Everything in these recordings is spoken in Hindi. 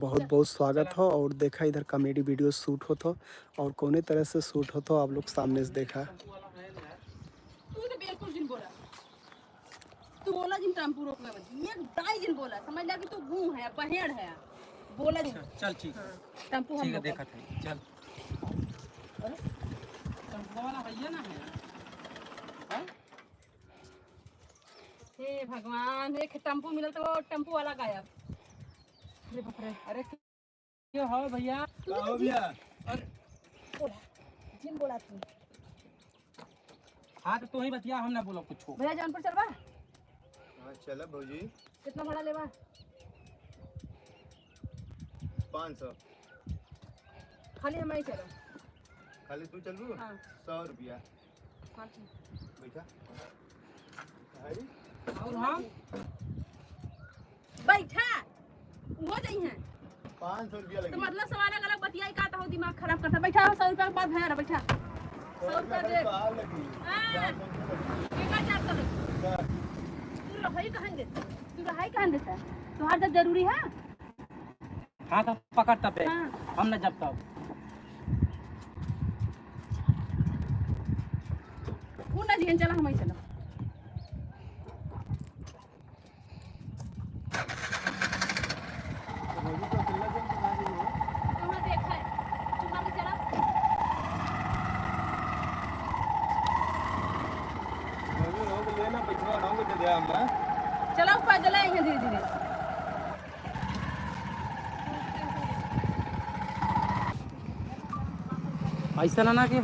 बहुत बहुत स्वागत हो। और देखा इधर कॉमेडी वीडियो शूट होता और कौने तरह से शूट होता आप लोग सामने से देखा। तू तो बिल्कुल जिन बोला, तू बोला जिन टेम्पो रोकना मत, ये दाई जिन बोला, समझ लिया कि तू गूं है, बहेड़ है, बोला जिन। चल ठीक है, टेम्पो हम ठीक है, लोग देखा था। चल टेम्पो वाला भैया ना है। हे भगवान, एक टेम्पो मिला तो टेम्पो वाला गायब। अरे बाप रे, अरे क्यों हो भैया? हो भैया? अरे बोला जिन बोला तू। हाँ तो तू ही बतिया, हम ना बोलो कुछ। भैया जौनपुर चलवा? हाँ चलो भौजी। कितना भाड़ा लेवा? 500। खाली हम ही चलो। खाली तू चलू? हाँ 100 रुपया। हाँ ठीक। बैठा। और हम बैठा हो जाई हैं 500 रुपया तो लगी। मतलब सवाल अलग बतियाई का हो, दिमाग खराब करता। बैठा 100 रुपया के बाद है बैठा 100 रुपया दे। बाहर लगी। हाँ। 400 लगी। तू रहाई कहाँ देता है? तुम्हारा जब जरूरी है। हाँ तो पकड़ तब हाँ। हम न जब तब वो ना जी चला हम ही चलो। तुम्हें देखा है तुम्हारे चला लेना पैसा रंग दे दे हम। चलो पैदल आएंगे धीरे धीरे। ऐसा ना कि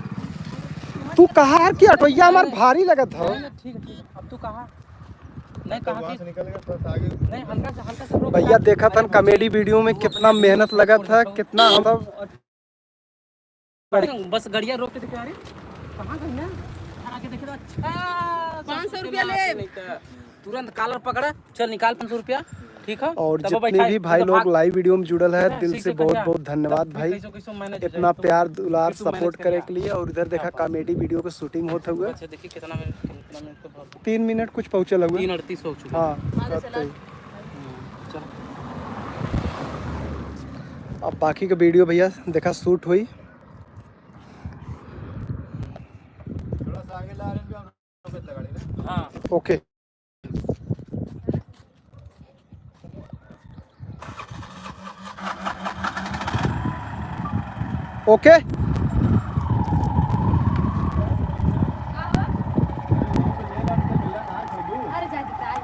तू कहा यार कि ऑटोया हमार भारी लगत हो। ठीक है, ठीक है। अब तू कहा नहीं, कहा वहाँ कि से निकल गया थोड़ा आगे। नहीं, हल्का से रोक। भैया देखा था कॉमेडी वीडियो में कितना मेहनत लगा था, कितना मतलब बस गड़िया रोक के देखे। अरे कहाँ गई ना? आके देखे तो अच्छा 500 रुपया ले। तुरंत कॉलर पकड़ा, चल निकाल 500 रुपया। ठीक है। और तब जितने बैठा- भी भाई तब लोग भाग- लाइव वीडियो में जुड़ल है दिल ठीक से है, बहुत भैया। बहुत धन्यवाद तब भाई, कैसो मैनेज हो इतना जाए। प्यार दुलार फिर तू मैनेज सपोर्ट कर करे यार। के लिए। और इधर देखा कॉमेडी वीडियो के शूटिंग होते हुए अच्छा देखिए कितना मिनट तो बहुत 3 मिनट कुछ पहुँचल हुए। 3:38 हो चुका। हाँ आगे चला। चल अब बाकी का वीडियो भैया देखा शूट हुई। थोड़ा सा आगे ला रहे हैं हम रोक लगा रहे हैं। हाँ ओके ओके अरे जा देता है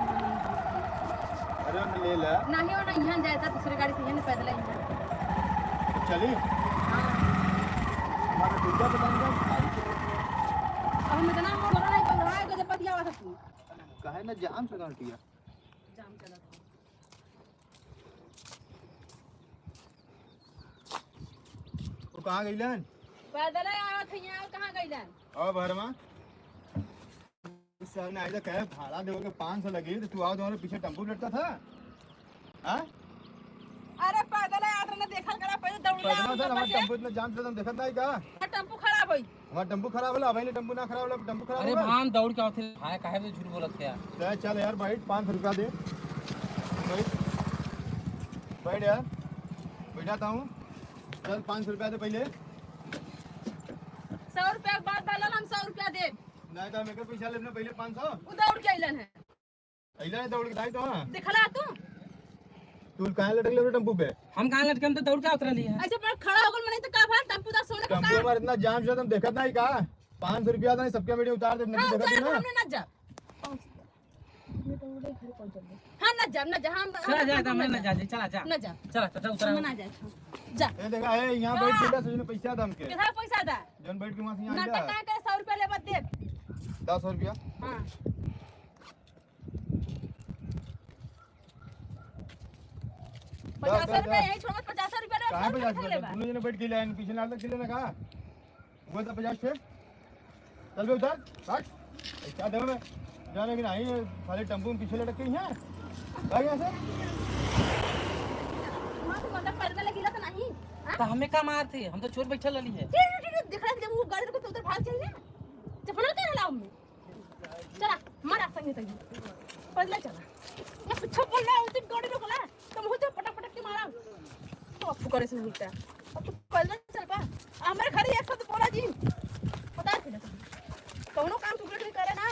अरे हमने ले ला। नहीं हो ना, यहाँ जाता दूसरी गाड़ी से यहाँ पैदल आएंगे। चली हमारा दूसरा बताऊंगा। अब हम इतना मोड़ रहा है, कल रहा है गजब पतिया वाला तू काहे ना जाम से काटिया। जाम चला था। वो कहाँ गई लन? पैदल आया था यहाँ, कहाँ गईलन? अब हरमा सर ने आइजा कहे भाड़ा देओगे 500 लगी तो तू आओ तुम्हारे पीछे टेम्पो लटका था। हाँ अरे पैदल आया था ना, देखल करा पहले दौड़ी पता आया था हमारा टेम्पो इतना जाम से तुम देखत नहीं का? टेम्पो खराब होई। हमारा टेम्पो खराब होला, भाई ने टेम्पो ना खराब होला, टेम्पो खराब अरे होला। भान दौड़ के आते हाय काहे तो झूठ बोलत है यार। चल चल यार बैठ 500 रुपया दे। बैठ बैठ यार बैठाता हूँ। चल 500 रुपया दे पहले। 100 रुपया के बाद डालल हम 100 रुपया दे। नहीं तो मेरे पैसा लेना पहले 500। वो दौड़ के अइलन है। ऐला दौड़ के दाई तो हाँ देखला तू तू कहाँ लटक ले टेम्पो पे? हम कहाँ लटके, हम तो दौड़ के उतर लिए हैं। ऐसे पर खड़ा हो गल, मने तो का भाई टेम्पो दा सोने का टेम्पो हमारा इतना जाम से तुम देखत नहीं का? 500 रुपया था सबके वीडियो उतार दे, नहीं देखत हां ना। हमने ना जा। हां ना जा, ना जा हम चला जा, हम ना जा, चला जा, ना जा, चला चला उतर। हम ना जा। जा ये देखा है यहाँ बैठ के तुझे पैसा था हमके। कितना पैसा दा? जन बैठ के वहाँ से यहाँ ना जा टका के 100 रुपया लेबा दे। 10 रुपया। हां 50 रुपया यही छोड़, 50 रुपया ले, कहाँ 100 पे रुपया जा लेबा। दोनों जने बैठ के लाइन पीछे ना लग लेना कहा वो तो 50 पे चल बे उधर हट क्या दे मैं जाने की नहीं खाली टेम्पो में पीछे लटक के हैं भाई यहाँ से वहां से मतलब पैदल लगी तो नहीं। तो हमें का मार थे, हम तो चोर बैठल रही है। दिख रहा है जब वो गाड़ी को तो उधर भाग चाहिए चपला के लाओ में चला मारा संगे संगे पैदल चला मैं पीछे बोल रहा हूं, तुम गाड़ी रोक ला तुम हो तो पटक पटक के मारा तो आपको करे से मिलता है। अब तू कल ना चल पा हमारे घर एक साथ बोला जी पता है ना कौनो काम टुकड़े नहीं करे ना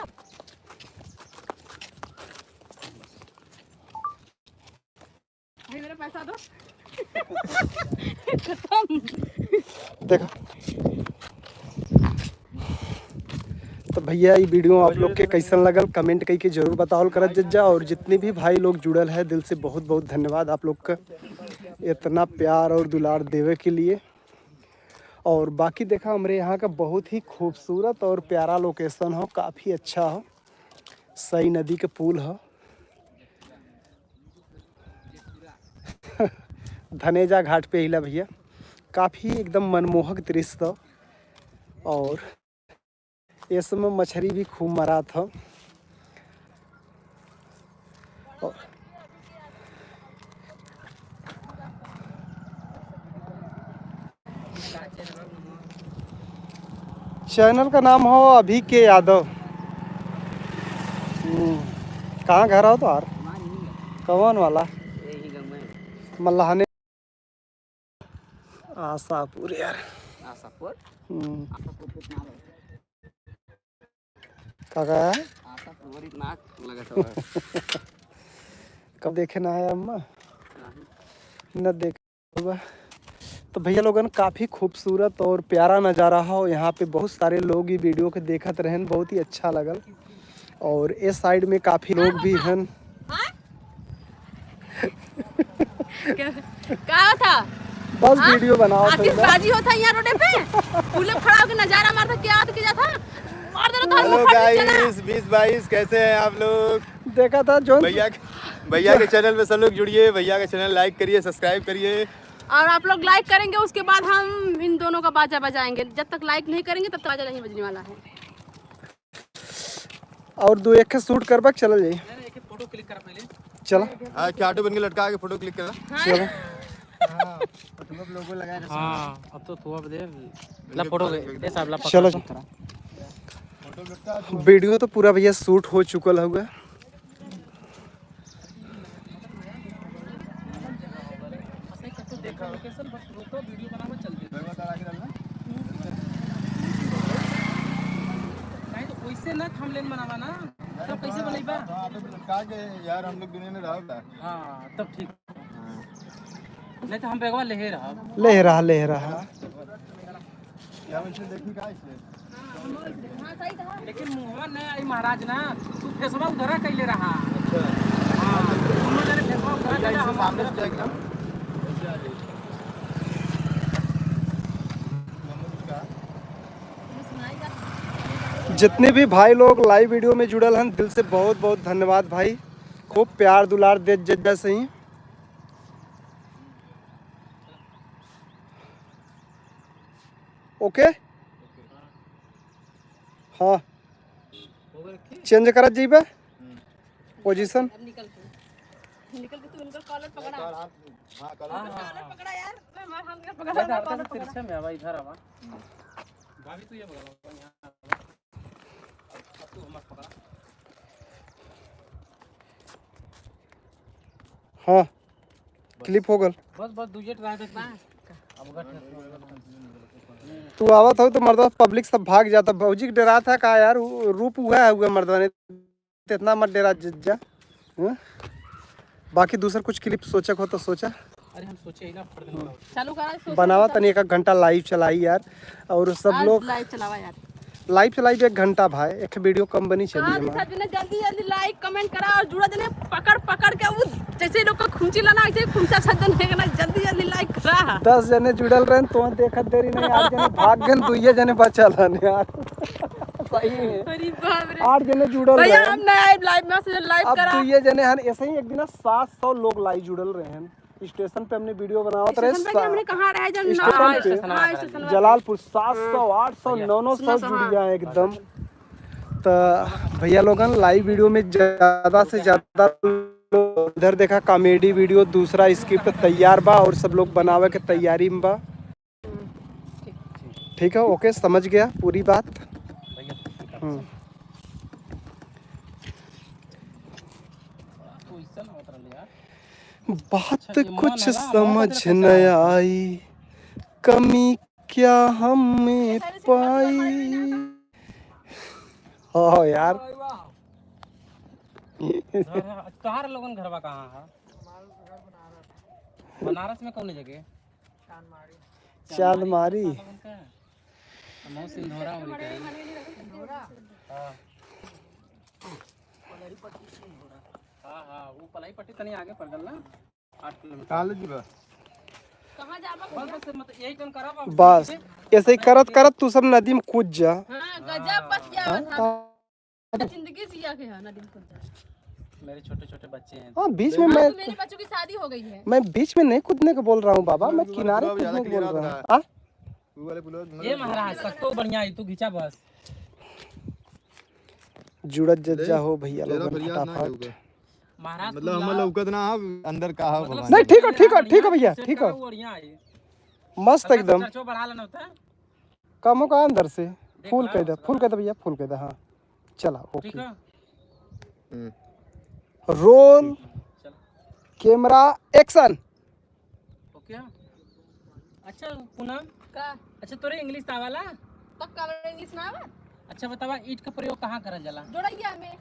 भाई मेरा पैसा दो खत्म। देखो तो भैया ये वीडियो आप लोग के कैसन लगल कमेंट करके जरूर बताओ करत जज्जा। और जितने भी भाई लोग जुड़ल है दिल से बहुत बहुत धन्यवाद आप लोग का इतना प्यार और दुलार देवे के लिए। और बाकी देखा हमारे यहाँ का बहुत ही खूबसूरत और प्यारा लोकेशन हो, काफ़ी अच्छा हो, सई नदी के पुल हो धनेजा घाट पे हिला भैया, काफ़ी एकदम मनमोहक दृश्य था। और इस समय मछली भी खूब मरा था। और चैनल का नाम हो अभी के यादव। कहाँ घर हो तो यार कौन वाला मल्लाहने आशापुर यार। आशापुर काका है आशापुर इतना लगा कब देखे ना है अम्मा न देखा। तो भैया लोगन काफ़ी खूबसूरत और प्यारा नज़ारा हो। यहाँ पे बहुत सारे लोग ये वीडियो के देखत रहन, बहुत ही अच्छा लगल। और इस साइड में काफ़ी लोग भी हैं। क्या था बस वीडियो बनाओ तो आतिशबाजी होता यहाँ रोडे पे फूले खड़ा होकर नजारा मारता क्या तो क्या था मार देना था। हेलो गाइस 2022 कैसे हैं आप लोग? देखा था जो भैया के चैनल पे सब लोग जुड़िए, भैया का चैनल लाइक करिए, सब्सक्राइब करिए। और आप लोग लाइक करेंगे उसके बाद हम इन दोनों का बाजा बजाएंगे। जब तक लाइक नहीं करेंगे तब तक बाजा नहीं बजने वाला है। और दो एक शूट करबा चल जाइए। फोटो क्लिक कर पहले चलो आज क्या ऑटो बन के लटका के फोटो क्लिक करा। चलो लोगो लगाए हां अब तो थोड़ा दे ला फोटो दे साहब ला चलो वीडियो तो पूरा भैया शूट हो चुकल होगा। लोकेशन बस रुको वीडियो बनावे चलते नहीं तो वैसे ना थंबनेल बनावा ना तब कैसे बनैबा लटका के यार हम लोग दुनिया में रहोगा। हां तब ठीक नहीं तो हम बेगवा ले रहा ले रहा क्या वैसे देखी का इससे लेकिन मुहवा नहीं आई महाराज ना तू फेसवा उधर कैले रहा। अच्छा हां दोनों जने फेसवा उधर कैले हम सामने से देख रहा जितने भी भाई लोग लाइव वीडियो में जुड़ल हैं दिल से बहुत बहुत धन्यवाद भाई। खूब प्यार दुलार दे जैसे ही। ओके हाँ चेंज करत जाइबे पोजीशन। निकल के तू इनका कॉलर पकड़ा। हां कॉलर पकड़ा यार मैं मार हम का इधर पकड़ा आता से तिरछा में आवा इधर आवा भाभी तू ये बगल यहां अब तू मत पकड़ा। हाँ क्लिप हो गल। बस बस दूजेट रहा था अब गट तू आवत हो तो मर्दवा पब्लिक सब भाग जाता। भौजी के डरा था का यार रूप हुआ मर्दवा ने इतना मत डरा जा। बाकी दूसरा कुछ क्लिप सोचक हो तो सोचा। अरे हम सोचे ही ना चालू करा बनावा तनी एक घंटा लाइव चलाई यार। और सब लोग लाइव चलावा यार लाइव चलाई 1 घंटा भाई एक वीडियो कम बनी चली हाँ हमारा। जल्दी जल्दी लाइक कमेंट करा और जुड़ा देने पकड़ पकड़ के वो जैसे लोग का खूंची लाना ऐसे खूंचा सदन है ना जल्दी जल्दी लाइक करा। 10 जने जुड़ल रहे तो देखत देरी नहीं 8 जने भाग गए 2 जने बचल हन यार। सही है अरे बाप रे 8 जने जुड़ल रहे। भैया हम नया लाइव में से लाइव अब करा 2 जने हन ऐसे ही एक दिन 700 लोग लाइव जुड़ल रहे हैं। स्टेशन पे हमने वीडियो बनावत रहे हमने कहां रहे जन स्टेशन पे जलालपुर 700 800 900 जुड़ गया एकदम। तो भैया लोगन लाइव वीडियो में ज़्यादा से ज़्यादा इधर देखा कॉमेडी वीडियो दूसरा स्क्रिप्ट तैयार बा और सब लोग बनावे के तैयारी में बा। ठीक है ओके समझ गया पूरी बात। बात अच्छा, ये मन कुछ है ना, समझ मोहब्बत न कैसा है? आई, कमी क्या हमें पाई। हाँ यार, तोहार लोगन घरवा कहाँ है? बनारस में कौन जगह? चांदमारी। हम सिंधोरा हो गए। हाँ हाँ, वो पलाई पट्टी तनी आगे पड़ गल ना, 8 किलोमीटर। कहाँ जीवा कहाँ जाबा? बस मतलब यही कौन करा बस ऐसे ही करत करत तू सब नदी में कूद जा। हाँ गजब पतिया हाँ, जिंदगी जिया के है नदी में। मेरे छोटे छोटे बच्चे हैं। हाँ, बीच में मैं तो मेरे बच्चों की शादी हो गई है। मैं बीच में नहीं कूदने को बोल रहा हूँ बाबा, मैं किनारे पूरा कूदने को ज्यादा बोल clear रहा आ हूँ। रहा हाँ? वो वाले पुल ये महाराज सकतो बढ़िया है, तू घिंचा बस। जुड़त जज्जा हो भैया तेरा लोगन फरियाद ना फटाफट। होगा महाराज मतलब हम लौकत ना अंदर का है भगवान नहीं, ठीक है, ठीक है, ठीक है भैया, ठीक है, बढ़िया है। मस्त एकदम। चर्चो बढ़ा लेना होता है। कमो का अंदर से फुल ला, कह दे, उसका। फुल कह दे भैया, फुल कह दे। हाँ चला, ठीक ओके। है हम्म। रोल चल कैमरा एक्शन। ओके। अच्छा पूनम, का अच्छा तोरे इंग्लिश आवाला? पक्का इंग्लिश ना आवा? अच्छा बतावा, ईंट का प्रयोग कहाँ करल जाला? जोड़ैया में।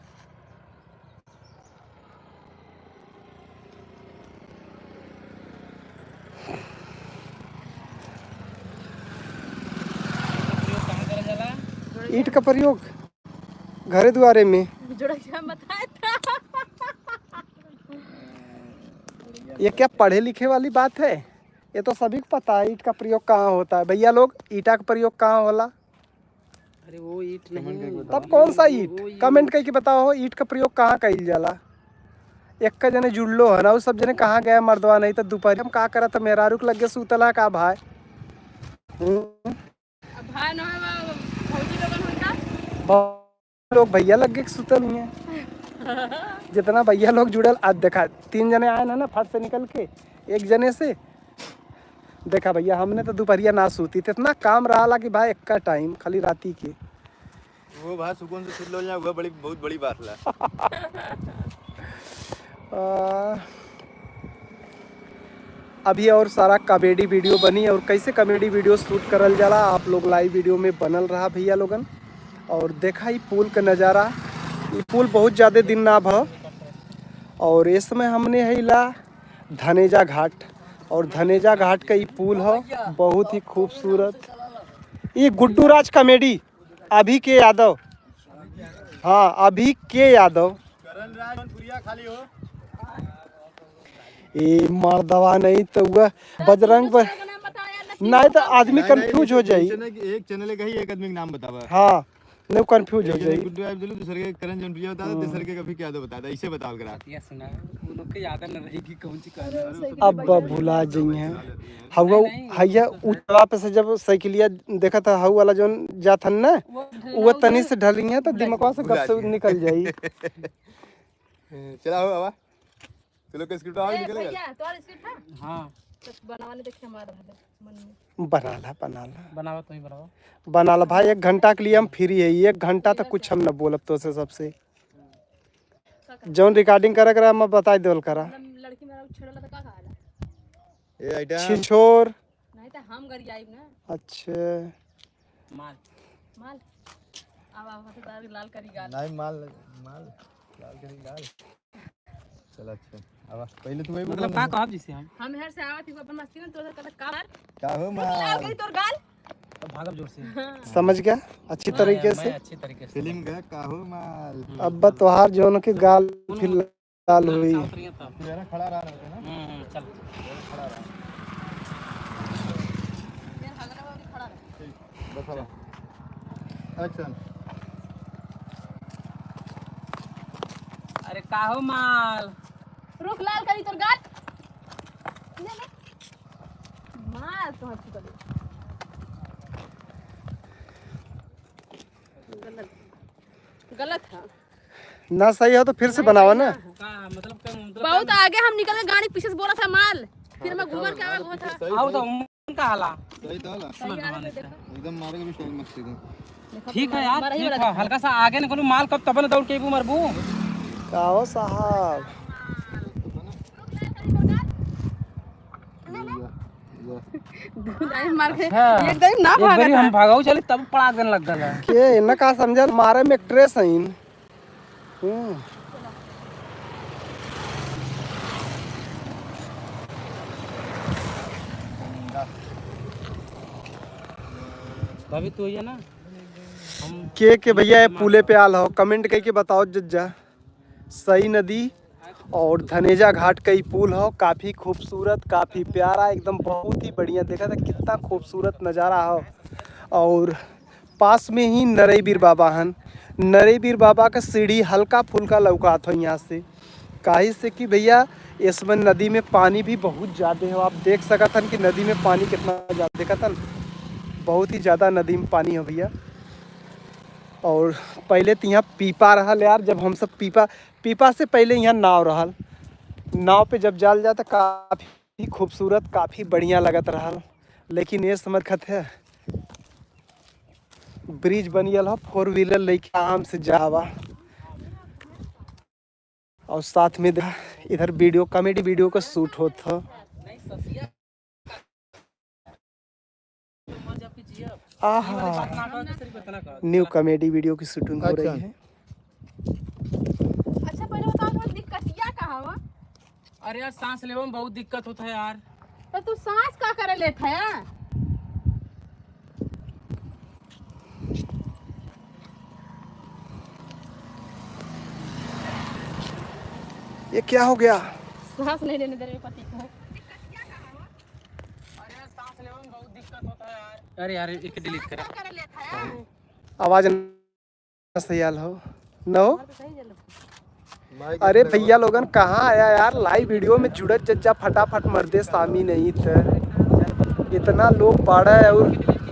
प्रयोग कहाँ करल जाला? ईंट का प्रयोग घरे द्वारे में। जोड़ैया बताए था। ये क्या पढ़े लिखे वाली बात है? ये तो सभी को पता है ईंट का प्रयोग कहाँ होता है। भैया लोग, ईंटा का प्रयोग कहाँ होला? अरे वो ईंट नहीं, तब कौन सा ईंट? कमेंट करके बताओ ईंट का प्रयोग कहाँ कइल जाला। एक का जने जुड़लो है ना, वो सब जने कहाँ गया मर्दवा, नहीं तो दोपहर हम का करत मेरा रुक लग गया सुतला का भाई। अब भाई ना भौजी लोगन होता। बहुत लोग भैया लग गए सुतल ही हैं। जितना भैया लोग जुड़ल, आज देखा 3 जने आए ना फट से निकल के, एक जने से देखा भैया हमने तो दोपहरिया ना सूती, इतना काम रहा कि भाई एक का टाइम खाली राती के। वो भाई सुकून से सुन लो जाए, वो बड़ी बहुत बड़ी बात है। अभी और सारा कॉमेडी वीडियो बनी, और कैसे कॉमेडी वीडियो शूट करल जाला आप लोग लाइव वीडियो में बनल रहा भैया लोगन। और देखा ही पुल का नज़ारा, ये पुल बहुत ज़्यादा दिन ना भ। और इस समय हमने हिला धनेजा घाट, और धनेजा घाट का ये पुल है बहुत ही खूबसूरत। ये गुड्डू राज कॉमेडी, अभी के यादव। हाँ, अभी के यादव। करण राज पुरिया खाली हो ये मर्दवा नहीं तो वह बजरंग पर नहीं तो आदमी कंफ्यूज हो जाई। एक चैनल का ही एक आदमी का नाम बतावा। हाँ, नहीं कंफ्यूज हो जाई। गुड्डू ऐप दिलो, दूसरे के करण जनप्रिया बता दे, तीसरे के कभी क्या दो बता दे, ऐसे बताओ करा। ये सुना वो लोग के याद न रहेगी कौन सी कर। अब भुला जाई हैं। हवा हैया उचवा पे से जब साइकिलिया देखा था, हाउ वाला जोन जाथन ना, वो तनी से ढली है तो दिमाग से गप से निकल जाई। चला हो आवा, चलो के स्क्रिप्ट आवा निकलेगा। भैया तुम्हारा स्क्रिप्ट था? हां तो बनावाने देखिए हमारा मन में। बना ला, बना ला, बनावा, तुम ही बनाओ। बना ला भाई। 1 घंटा के लिए हम फ्री है, 1 घंटा तक कुछ हम न बोलब तो से सबसे जौन रिकॉर्डिंग करे करा मैं बता देवल करा। लड़की मेरा छेड़ला तो का कहला ए आइटम छिछोर। नहीं तो हम घर आइब ना। अच्छा, माल माल अब तो तार लाल करी गाल। नहीं माल माल लाल करी गाल। चल अच्छा आवा, पहले तू वही मतलब का कहब जिसे हम हेर से आवत ही अपन मस्ती में तो कहला का मार क्या हो लाल माल करी तोर गाल। तो भागब जोर से। समझ गया अच्छी तरीके से। मैं अच्छी तरीके से फिल्म का का हो माल। अब तोहार जौन के गाल फिर लाल हुई। तू जरा खड़ा रहा ना। चल खड़ा रहा यार हगरा बाबू खड़ा रह। बस आवा एक्शन। अरे का हो माल। रुक लाल करी तोर गाल। ले ले मार तो हट कर। गलत है। ना सही हो तो फिर से बनाओ ना। का मतलब बहुत आगे हम निकल गए, गाड़ी पीछे से बोला था माल, फिर मैं घूमर के आगे हुआ था। आओ तो उनका हाला सही तो ला एकदम मारेगा भी स्टाइल मस्त एकदम। ठीक है यार, ठीक है। हल्का सा आगे निकलू माल कब तब न दौड़ के मरबू। आओ साहब। रुक लाल करी तोर गाल। दूध आई मार के अच्छा। एकदम ना एक बारी भागा हम भागाऊ चले तब पड़ा देने लग गया। के इन्ना का समझल मारे में एक्ट्रेस हईन। भाभी तू है ना हम के भैया ये पुले पे आल हो कमेंट करके बताओ जज्जा। सई नदी और धनेजा घाट का ही पुल हो, काफ़ी खूबसूरत काफ़ी प्यारा एकदम बहुत ही बढ़िया। देखा था कितना खूबसूरत नज़ारा हो। और पास में ही नरेबीर बाबा हन। नरेबीर बाबा का सीढ़ी हल्का फुल्का लौकात हो यहाँ से, काहे से कि भैया इसमें नदी में पानी भी बहुत ज़्यादा हो। आप देख सकतन कि नदी में पानी कितना ज़्यादा देखतन, बहुत ही ज़्यादा नदी में पानी हो भैया। और पहले तो यहाँ पीपा रहल यार, जब हम सब पीपा से पहले यहाँ नाव रहल। नाव पे जब जाल जाता काफ़ी खूबसूरत काफ़ी बढ़िया लगत रहल। लेकिन ये समझत है ब्रिज बनियल हो, 4 व्हीलर लेके आराम से जावा। और साथ में इधर वीडियो कॉमेडी वीडियो का शूट होता। आहा न्यू कॉमेडी वीडियो की शूटिंग हो रही है। अच्छा पहले बताओ तुम्हारी दिक्कतिया कहाँ हुआ? अरे यार सांस लेने में बहुत दिक्कत होता है यार। तो तू सांस का करे लेता है? ये क्या हो गया? सांस नहीं लेने दे रहे पति को। अरे यार सांस लेने में बहुत दिक्कत होता है यार। अरे यार एक डिलीट करा। करे लेता है? आवाज सही आल हो नो। अरे भैया लोगन कहाँ आया यार, लाइव वीडियो में जुड़त जज्जा फटाफट मर्दे सामी नहीं थे। इतना लोग पढ़ा है और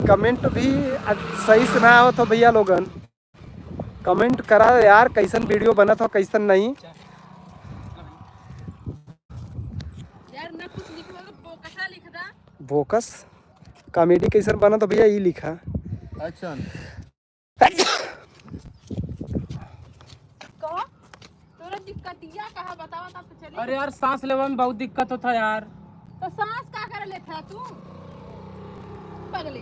कमेंट भी सही से ना हो तो भैया लोगन कमेंट करा यार, कैसन वीडियो बना था कैसन नहीं। यार ना कुछ लिखवा तो बोकसा लिख दा। बोकस कॉमेडी कैसन बना तो भैया ये लिखा। एक्शन। कहो तोरा दिक्कतिया कहाँ बतावा तब तो चली। अरे यार सांस लेने में बहुत दिक्कत होता है यार। तो सांस का करे लेता है तू पगली?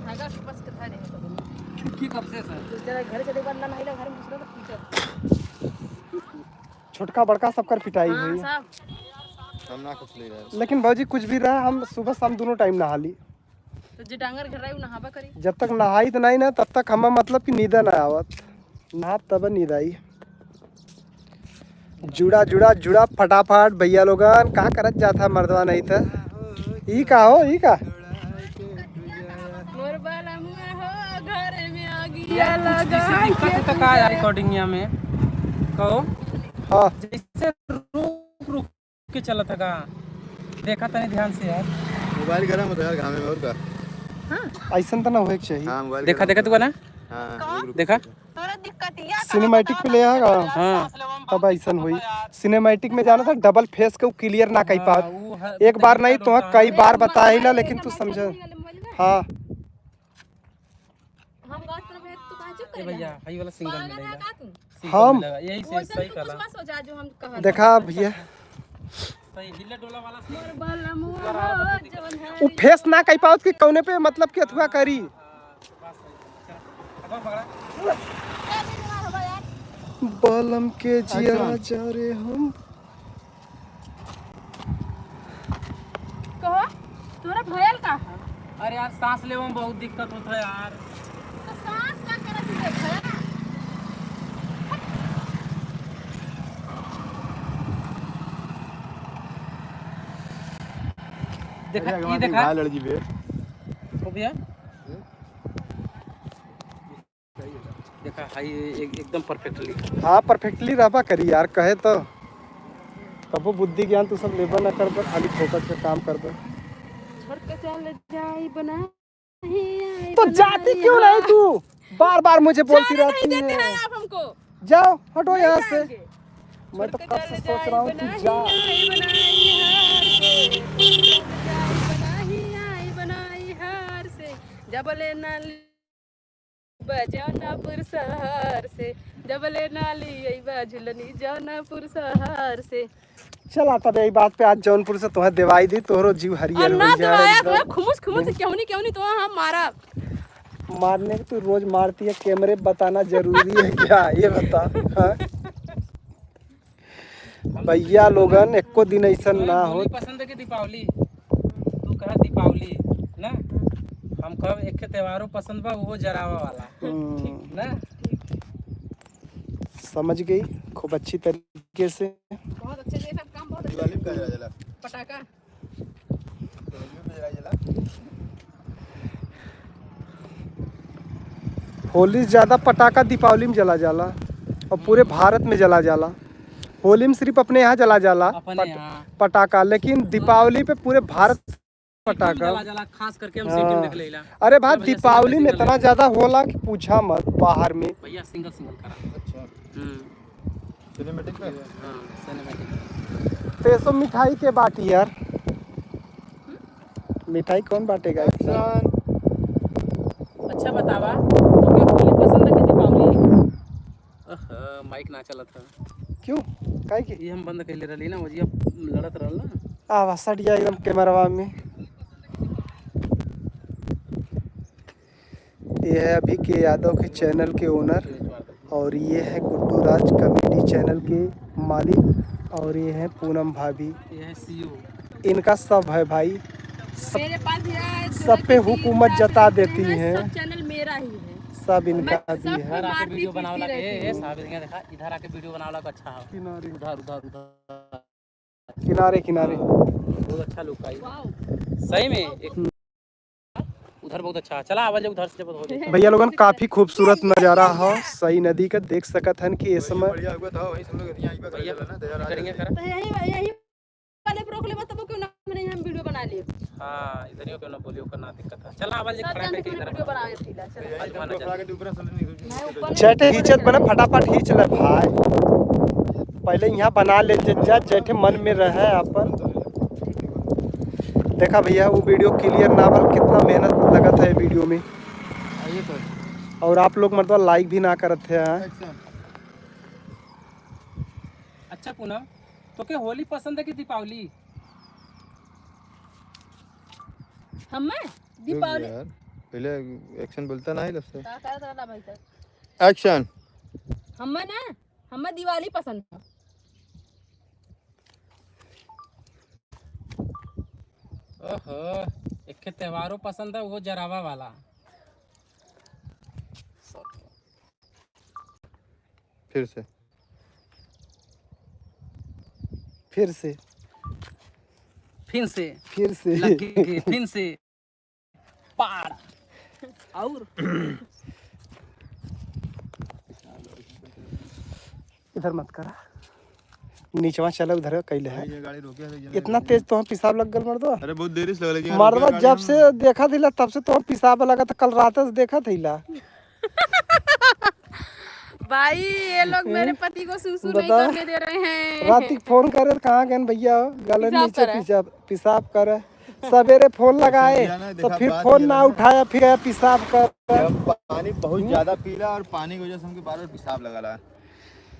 धागा बस के धरे है तो की कब से सर? तू तेरा घर चले बनना नहीं घर में दूसरा का पीछे। छोटका बड़का सबकर पिटाई हां हुई। साहब हम ना कुछ ले रहे। लेकिन भाजी कुछ भी रहा हम सुबह शाम दोनों टाइम नहा ली। तो जे डांगर घर रही नहावा करी। जब तक नहाई तो नहीं ना तब तक हमें मतलब कि नींद ना आवत, नहा तब नींद आई। जुड़ा जुड़ा जुड़ा फटाफट भैया लोगन कहाँ करत जाता मर्दवा नहीं था। ई का हो ई का मोर बाला मुआ हो घर में आ गया यार लगा दिक्कत होता का यार रिकॉर्डिंग में कहो। हाँ जैसे रुक रुक के चला था का देखा था नहीं ध्यान से यार। मोबाइल गरम होता है यार घामे में और का। ऐसा तो ना होए के चाहिए। हाँ मोबाइल देखा देखा तू ना हाँ देखा तोरा दिक्कतिया सिनेमैटिक पे ले आगा हाँ तब ऐसा हुई। सिनेमैटिक में जाना था डबल फेस के क्लियर ना कही पात। एक बार नहीं तो कई बार बताई ना लेकिन तू समझ। हाँ हम बात कर रहे तू कहां चुप ये कर भैया हाई वाला सिंगल मिलेगा। का तू सिंगल हम- मिलेगा, यही से सही कला बस हो जा जो हम कह देखा भैया सही हिले डोला वाला से। मोर बाला मुआ हो जवन है वो फेस ना कही पात कि कौने पे मतलब कि अथवा करी। अब पकड़ा बलम के जिया जा रे हम। कहो तोरा भयल का है? अरे यार सांस लेने में बहुत दिक्कत होता है यार। तो सांस का करे तू देख है ना। देखा ये देखा लड़की पे हो भैया देखा हाई एकदम परफेक्टली। हाँ परफेक्टली रहबा करी यार कहे तो कबो बुद्धि ज्ञान तू सब लेबर न कर खाली फोकस पे काम कर दे। छोड़ के चल जाई बना तो जाती क्यों नहीं तू बार बार मुझे बोलती रहती देते है। हैं आप हमको। जाओ हटो यहाँ से। जाएंगे। मैं तो छोड़ के कब से चल सोच रहा हूँ जाई कि जा। बनाई हार से जबले ना अइबा जौनापुर शहर से, जबले नाली अइबा झुलनी जौनापुर शहर से। चल आता यही बात पे आज जौनपुर से तुम्हें दवाई दी तोहरो जीव हरियर अन्ना हो दवाया जाए तो खुमुस खुमुस क्यों नहीं तो हम मारा। मारने की तू रोज मारती है, कैमरे बताना जरूरी है क्या ये बता। हाँ? भैया लोगन एको दिन ऐसा ना हो। होली पसंद है कि दीपावली? तू कह दीपावली ना, हम कब एक त्योहारों पसंद बा वो जरावा वाला ना। समझ गई खूब अच्छी तरीके से। बहुत अच्छे से सब काम बहुत अच्छे दिवाली में का जला जला पटाखा। होली में जला जला होली से ज्यादा पटाखा दीपावली में जला जाला और पूरे भारत में जला जाला। होली में सिर्फ अपने यहाँ जला जाला अपने यहाँ पटाखा, लेकिन दीपावली पे पूरे भारत पटाखा। जला जला खास करके हम सिटी में देख लेला। अरे भाई दीपावली में इतना ज्यादा होला कि पूछा मत। बाहर में भैया सिंगल करा। अच्छा सिनेमैटिक में हाँ सिनेमैटिक। तो ये सब मिठाई के बाटी यार, मिठाई कौन बांटेगा? अच्छा बतावा तो क्या होली पसंद है कि दीपावली? माइक ना चलत है क्यों काहे की ये हम बंद कर ले रही ना, वजिया लड़त रहल ना। आवाज सट गया एकदम कैमरावा में। ये है अभी के यादव के चैनल के ओनर और ये है गुड्डू राज कॉमेडी चैनल के मालिक और ये है पूनम भाभी, ये है सीओ। इनका सब है भाई। मेरे पास है सब पे हुकूमत जता देती हैं। सब चैनल मेरा ही है। सब इनका भी है। इधर आके वीडियो बनावला के ए साहब देखा, इधर आके वीडियो बनावला का अच्छा है। किनारे उधर उधर उधर किनारे किनारे बहुत अच्छा लुक आई वाओ सही में। एक उधर बहुत अच्छा चला आवाज उधर से जब हो जाए। भैया लोगन काफी खूबसूरत नजारा हो। सही नदी का देख सकत हन कि इस समय बढ़िया हुआ था वही सब लोग यहां पे कर भैया लेला ना तैयार आ करेंगे जाए। कर। तो यही वाले पर रोक ले तब क्यों ना मैंने हम वीडियो बना लिए। हां इधर ही क्यों ना बोलियो करना दिक्कत है। चला आवाज सब खड़ा जन करके वीडियो इधर बना के थीला चलो। आज माना तो आगे ऊपर से नहीं मैं ऊपर जैठे खींचत बना फटाफट खींच ले भाई। पहले यहाँ बना ले जा जैठे मन में रहे अपन। देखा भैया वो वीडियो क्लियर ना बन कितना मेहनत लगत है वीडियो में, आइए तो और आप लोग मतलब लाइक भी ना करत थे। हाँ? एक्शन अच्छा पूनम तो क्या होली पसंद है कि दीपावली? हमें दीपावली यार पहले एक्शन बोलता ना है लफ्ज़ का करता भाई सर। एक्शन। हमें ना हमें दिवाली पसंद है। ओहो एक के त्योहारों पसंद है वो जरावा वाला। फिर से फिर से फिर से फिर से लगेंगे फिर से पार और इधर मत करा, नीचवा चला उधर कैले है। ये गाड़ी रोके है। इतना तेज तो हम पेशाब लग गल मर्दवा। अरे बहुत देरी से लग लगी मर्दवा जब से देखा थिला तब से तो हम पेशाब लगा था। कल रात से देखा थिला भाई ये लोग मेरे पति को सुसु नहीं बता। करने दे रहे हैं। रात फोन करे तो कहाँ गए भैया? गले पेशाब नीचे करे। पेशाब करे। सवेरे फोन लगाए तो फिर फोन ना उठाया, फिर आया पेशाब कर। पानी बहुत ज्यादा पीला और पानी की वजह से हमको बार बार पेशाब लगा रहा है।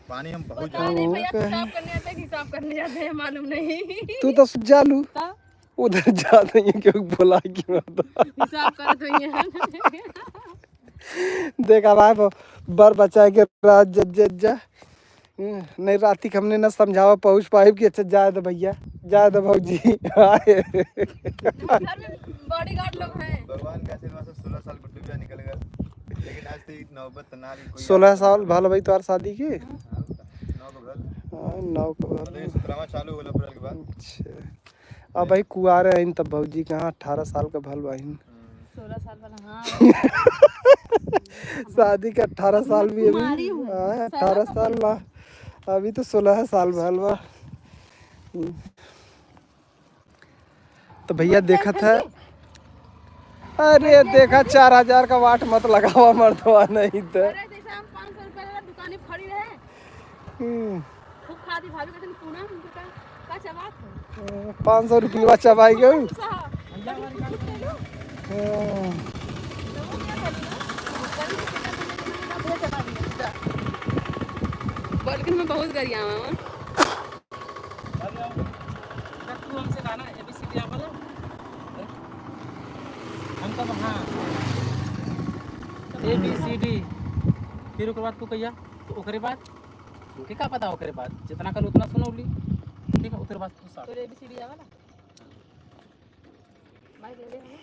पानी हम बहुत पता नहीं भैया पेशाब करने आते हैं कि हिसाब करने जाते हैं मालूम नहीं। तू तो जालू ता? उधर जा नहीं है क्यों बोला कि हिसाब कर तो ये देखा भाई बर बचा के रात जा नहीं राती हमने ना समझावा पहुँच पाए कि अच्छा जाए तो भैया जाए तो भाजी आए। घर में बॉडीगार्ड लोग हैं। भगवान कैसे 16 साल गुड्डू भैया निकल गए, लेकिन आज तक नौबत ना आई कोई। 16 साल भल भाई तुम्हार शादी की? 9 को बाद 9 को बाद। मतलब 17वां चालू होला अप्रैल के बाद। अच्छा अब भाई कुआर है तब भौजी कहाँ 18 साल का भल बहन। 16 साल वाला हाँ। शादी के 18 साल भी अभी। कुंवारी हूँ। 18 साल ना अभी तो 16 साल भल बा। तो भैया देखा था। अरे देखा 4000 का वाट मत लगावा मर्दवा नहीं तो। अरे जैसे हम 500 रुपए वाला दुकान में खड़ी रहे खूब खाती भाभी कहते पूना का चबात है 500 रुपया चबाई गई। साहब बोल के मैं बहुत गरिया हूँ। तू हमसे गाना ABCD आप बोलो। हम तब हाँ ABCD फिर ओकर बाद तू कहिया तो ओकरे बाद के का पता ओकरे बाद जितना कल उतना सुनौली ठीक है ओकरे बाद तू साथ तोरे ABCD आवा ना भाई ले ले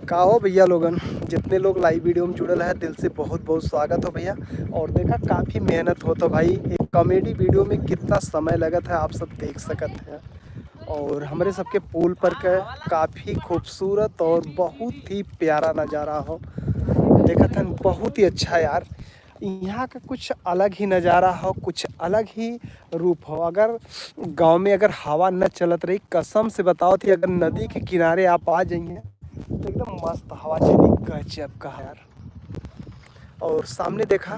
का हो भैया लोगन, जितने लोग लाइव वीडियो में जुड़ल है दिल से बहुत बहुत स्वागत हो भैया। और देखा काफ़ी मेहनत हो तो भाई एक कॉमेडी वीडियो में कितना समय लगत है आप सब देख सकते हैं। और हमारे सबके पुल पर का काफ़ी खूबसूरत और बहुत ही प्यारा नज़ारा हो देखा था, बहुत ही अच्छा यार। यहाँ का कुछ अलग ही नज़ारा हो, कुछ अलग ही रूप हो। अगर गांव में अगर हवा न चलत रही, कसम से बताओ थी, अगर नदी के किनारे आप आ जाइए तो एकदम मस्त हवा चली गजब का यार। और सामने देखा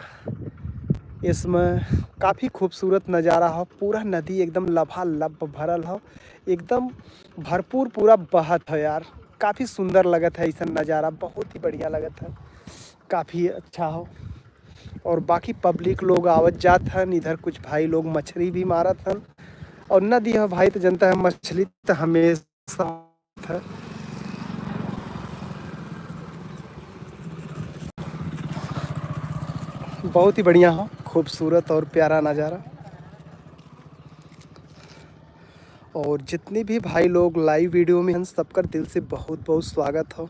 इसमें काफ़ी खूबसूरत नज़ारा हो, पूरा नदी एकदम लबालब भरल हो, एकदम भरपूर पूरा बहत है यार। काफ़ी सुंदर लगत है ऐसा नज़ारा, बहुत ही बढ़िया लगत है, काफ़ी अच्छा हो। और बाकी पब्लिक लोग आवत जात हन, इधर कुछ भाई लोग मछली भी मारत हन। और नदी है भाई तो जनता है मछली तो हमेशा है। बहुत ही बढ़िया हो, खूबसूरत और प्यारा नज़ारा। और जितने भी भाई लोग लाइव वीडियो में हैं सबका दिल से बहुत बहुत स्वागत हो।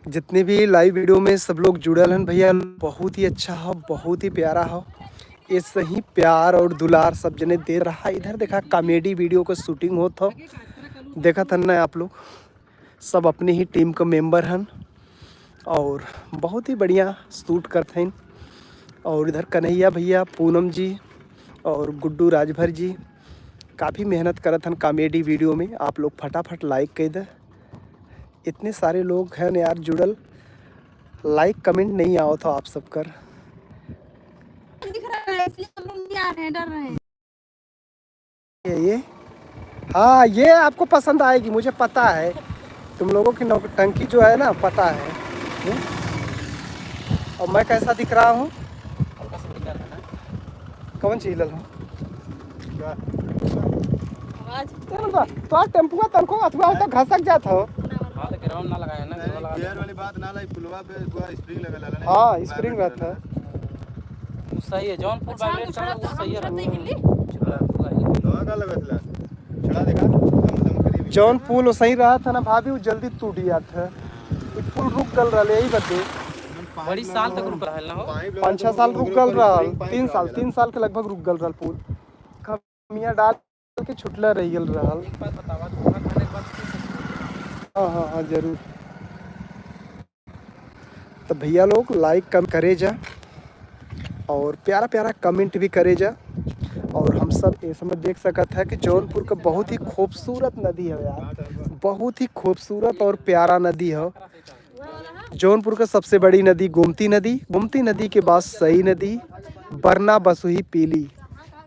जितने भी लाइव वीडियो में सब लोग जुड़ल हैं भैया, बहुत ही अच्छा हो, बहुत ही प्यारा हो। ये सही प्यार और दुलार सब जने दे रहा। इधर देखा कॉमेडी वीडियो का शूटिंग होता हो, देखा था ना आप लोग, सब अपनी ही टीम का मेंबर हैं और बहुत ही बढ़िया शूट करते हैं। और इधर कन्हैया भैया, पूनम जी और गुड्डू राजभर जी काफ़ी मेहनत करत हैं कॉमेडी वीडियो में। आप लोग फटाफट लाइक कर दे, इतने सारे लोग हैं यार जुड़ल, लाइक कमेंट नहीं आओ तो आप सब कर। दिख रहा है इसलिए हम लोग नहीं आ रहे हैं, डर रहे हैं। ये हाँ, ये आपको पसंद आएगी, मुझे पता है। तुम लोगों की नौटंकी जो है ना पता है। और मैं कैसा दिख रहा हूँ, कौन सी हिलल हूँ आवाज तो आज टेम्पुआ तनको अथवा होता घसक जात हो। हां तो ग्राउंड ना लगाया ना नहीं, गियर वाली बात ना लाई, पुलवा पे पूरा स्प्रिंग लगा ला। हाँ स्प्रिंग रहता है। सही है जौनपुर वाइब्रेट कर वो सही है नहीं हिली लोहा का लगा था छड़ा देखा दम करीब जौन पुल सही रहा था ना भाभी, वो जल्दी टूट गया था। ये पुल रुक गल रहा यही बदे, बड़ी साल तक रुक रहा है ना हो 5-6 साल रुक गल रहा, 3 साल के लगभग रुक गल रहा पुल। खमिया डाल के छुटला रही गल रहा। एक बात बतावा तो खाने के बाद हाँ हाँ हाँ जरूर। तो भैया लोग लाइक कम करे जा और प्यारा प्यारा कमेंट भी करे जा। और हम सब ये समय देख सकते हैं कि जौनपुर का बहुत ही खूबसूरत नदी है यार, बहुत ही खूबसूरत और प्यारा नदी है। जौनपुर का सबसे बड़ी नदी गोमती नदी, गोमती नदी के बाद सई नदी, बरना, बसुही, पीली।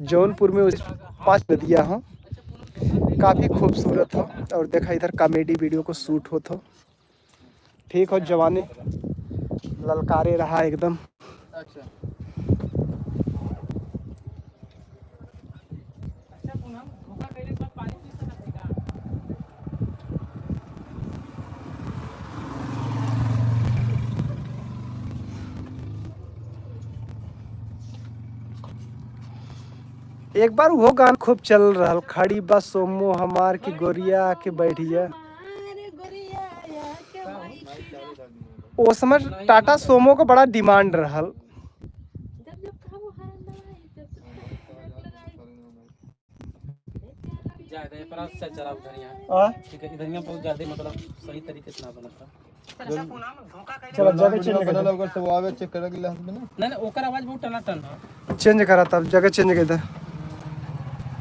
जौनपुर में 5 नदियाँ हैं, काफ़ी खूबसूरत हो। और देखा इधर कॉमेडी वीडियो को शूट होता हो, ठीक हो। जवाने ललकारे रहा एकदम। अच्छा पूनम धोखा कइले सब पानी पी सकत है एक बार वो गाना खूब चल रहा, खड़ी बस सोमो हमार की गोरिया के बैठिया। अरे गोरिया या के भाई उस समय टाटा सोमो का बड़ा डिमांड रहा। जब जब खाओ हरन लगाए जब ज्यादा है पर से चला उधरिया ठीक है। इधरिया बहुत ज्यादा मतलब सही तरीके से ना बनता। चलो जगह चेंज बना कर, लो, अगर सब आवे चेक कर गिलास में ना नहीं ओकर आवाज बहुत टनाटन है। चेंज करा तब जगह चेंज कर दे।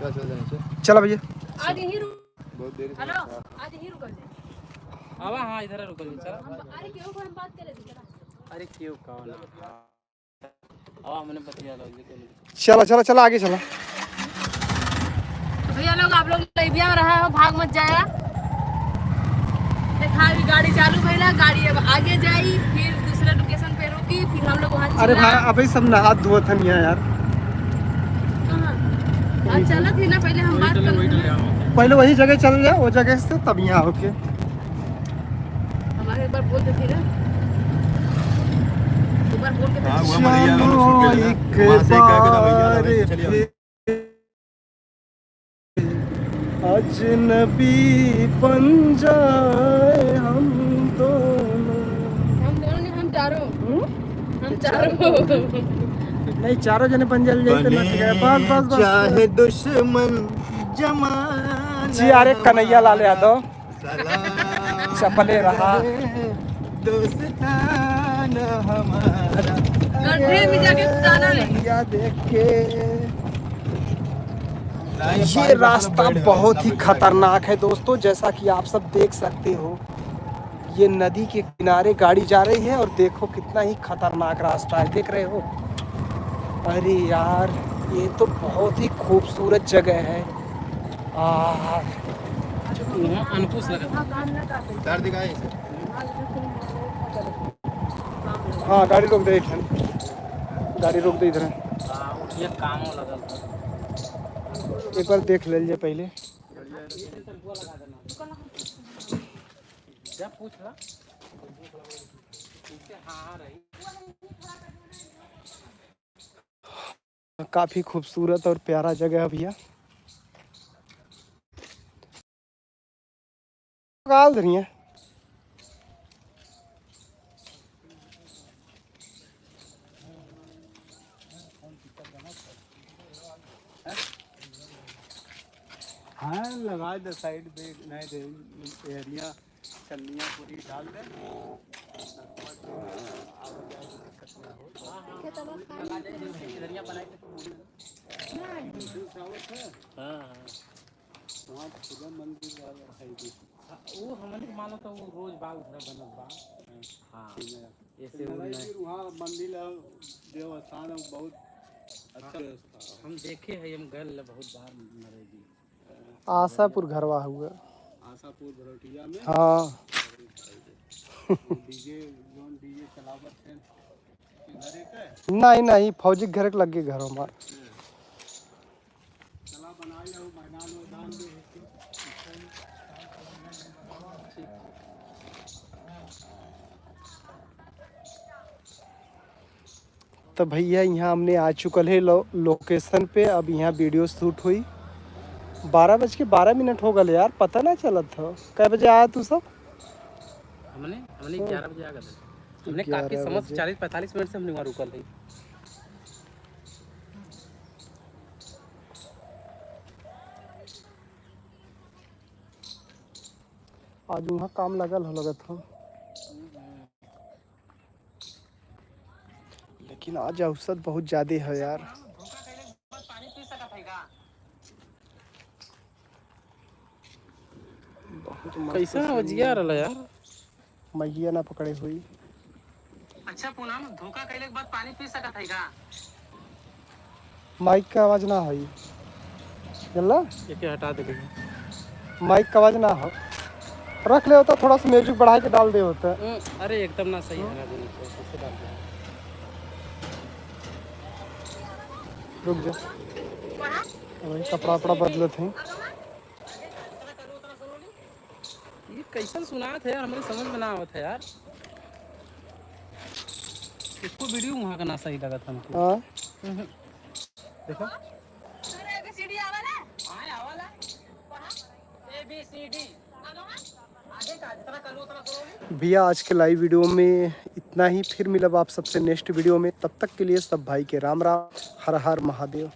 क्या चल जाने से चलो भैया आज यही रुक। बहुत देर से हेलो आज यही रुक जा। आवा हां इधर रुको चला। अरे क्यों को हम बात करे थे जरा। अरे क्यों कौन आवा मैंने बतिया लो ये कोई चलो चलो चलो आगे चलो। भैया लोग आप लोग लाइविया में रहा हो, भाग मत जाएगा। देखा यहाँ गाड़ी चालू भइला, गाड़ी अब आगे जाई, फिर दूसरे लोकेशन पे रुकी, फिर हम लोग वहाँ अरे चिल्लाए। भाई अभी सब नहा धोत हन यहाँ यार। कहाँ? आज चला थी ना, पहले हम बात कर, पहले वही जगह चल जाओ, वो जगह से तब यहाँ होके। हमारे एक बार बोलते थे ना, एक बार बोल के हाँ, तो वो हमारे यहाँ हम लोग शूट किए थे ना, वहाँ से कह के ना भैया ना वहीं से चलिए। अजनबी बन जाए हम दोनों। हम दोनों नहीं, हम चारों, हम चारों। नहीं चारों जने बन जाए तो ना ठीक है। बस बस चाहे बस। दुश्मन जमाना जी अरे कन्हैया लाल यादव सलाम चपले रहा। दोस्ताना हमारा गड्ढे में जाके जाना है। या देख के ये रास्ता बहुत ही खतरनाक है दोस्तों, जैसा कि आप सब देख सकते हो। ये नदी के किनारे गाड़ी जा रही है और देखो कितना ही खतरनाक रास्ता है, देख रहे हो। अरे यार ये तो बहुत ही खूबसूरत जगह है। वहाँ अंकुश लगा था। तार दिखाई हाँ गाड़ी रोक दे, गाड़ी रोक दे इधर। ये काम लगा था। एक बार देख ले लीजिए पहले। क्या पूछ रहा? हाँ रही। काफी खूबसूरत और प्यारा जगह है भैया। काल धरी है। हाँ लगा दे साइड पे, नहीं दे एरिया चलनिया पूरी डाल दे। वहाँ पूरा मंदिर वाला है भी। वो हमने मानो तो वो रोज बाग उधर बनल बा। हाँ ऐसे वो नहीं। वहाँ मंदिर है, देवस्थान है, बहुत अच्छा व्यवस्था। हम देखे हैं, हम गए बहुत बार नरेगी। आशापुर घरवा हुआ। आशापुर भरोटिया में हाँ डीजे जोन डीजे चलावत है इधर एक है। नहीं नहीं फौजी के घर के लगे घर हमार। चला बना लो मैदान मैदान भी है। तो भैया यहाँ हमने आ चुकल है लोकेशन पे। अब यहाँ वीडियो शूट हुई। 12:12 हो गए यार, पता ना चलत था। कै बजे आया तू सब? हमने 11 बजे आ गए थे। हमने काफी 11 समझ बजे। 40-45 मिनट से हमने वहाँ रुकल थी। आज वहाँ काम लगल हो लगत हो, लेकिन आज औसत बहुत ज्यादा है यार। बहुत मस्त कैसा वजिया रहा यार। मैया ना पकड़े हुई। अच्छा पूनम, धोखा कैले के बाद पानी पी सकत है का? माइक का आवाज ना हो, चल एके हटा दे भैया। माइक का आवाज ना हो, रख ले होता, थोड़ा सा म्यूजिक बढ़ा के डाल दे होता। अरे एकदम ना सही है देने को, इससे डाल दे। रुक जा, वही कपड़ा वपड़ा बदलत हैं। ये कैसन सुनात है यार, हमारे समझ में ना आवत है यार। इसको वीडियो वहाँ का ना सही लगा था हमको। हाँ देखो सीढ़ी आवाला, आए आवाला ABCD आगे का जितना करो उतना करो। भैया आज के लाइव वीडियो में इतना ही। फिर मिलब आप सबसे नेक्स्ट वीडियो में। तब तक के लिए सब भाई के राम राम, हर हर महादेव।